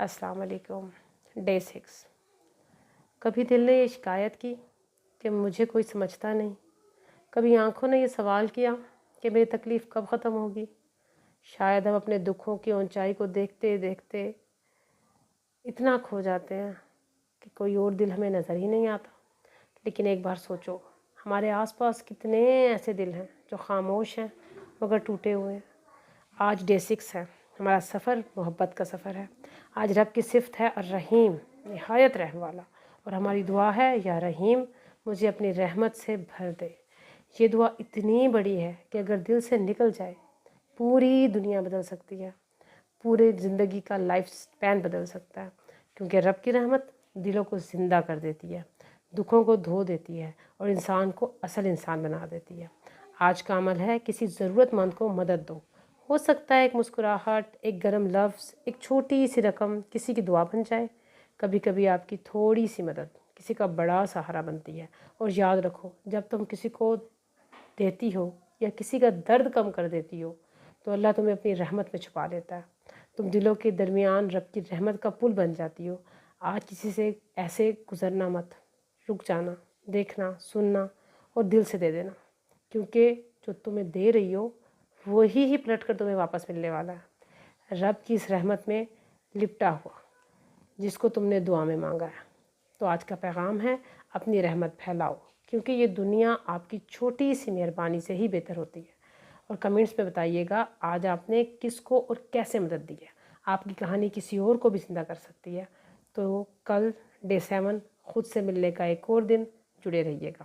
السلام علیکم۔ ڈے 6۔ کبھی دل نے یہ شکایت کی کہ مجھے کوئی سمجھتا نہیں، کبھی آنکھوں نے یہ سوال کیا کہ میری تکلیف کب ختم ہوگی۔ شاید ہم اپنے دکھوں کی اونچائی کو دیکھتے دیکھتے اتنا کھو جاتے ہیں کہ کوئی اور دل ہمیں نظر ہی نہیں آتا۔ لیکن ایک بار سوچو، ہمارے آس پاس کتنے ایسے دل ہیں جو خاموش ہیں مگر ٹوٹے ہوئے ہیں۔ آج ڈے 6 ہے، ہمارا سفر محبت کا سفر ہے۔ آج رب کی صفت ہے الرحیم، نہایت رحم والا، اور ہماری دعا ہے یا رحیم مجھے اپنی رحمت سے بھر دے۔ یہ دعا اتنی بڑی ہے کہ اگر دل سے نکل جائے پوری دنیا بدل سکتی ہے، پورے زندگی کا لائف سپین بدل سکتا ہے، کیونکہ رب کی رحمت دلوں کو زندہ کر دیتی ہے، دکھوں کو دھو دیتی ہے اور انسان کو اصل انسان بنا دیتی ہے۔ آج کا عمل ہے کسی ضرورت مند کو مدد دو۔ ہو سکتا ہے ایک مسکراہٹ، ایک گرم لفظ، ایک چھوٹی سی رقم کسی کی دعا بن جائے۔ کبھی کبھی آپ کی تھوڑی سی مدد کسی کا بڑا سہارا بنتی ہے۔ اور یاد رکھو، جب تم کسی کو دیتی ہو یا کسی کا درد کم کر دیتی ہو تو اللہ تمہیں اپنی رحمت میں چھپا لیتا ہے۔ تم دلوں کے درمیان رب کی رحمت کا پل بن جاتی ہو۔ آج کسی سے ایسے گزرنا مت، رک جانا، دیکھنا، سننا اور دل سے دے دینا، کیونکہ جو تمہیں دے رہی ہو وہی پلٹ کر تمہیں واپس ملنے والا ہے، رب کی اس رحمت میں لپٹا ہوا جس کو تم نے دعا میں مانگا ہے۔ تو آج کا پیغام ہے اپنی رحمت پھیلاؤ، کیونکہ یہ دنیا آپ کی چھوٹی سی مہربانی سے ہی بہتر ہوتی ہے۔ اور کمنٹس میں بتائیے گا آج آپ نے کس کو اور کیسے مدد دی ہے۔ آپ کی کہانی کسی اور کو بھی زندہ کر سکتی ہے۔ تو کل ڈے 7 خود سے ملنے کا ایک اور دن، جڑے رہیے گا۔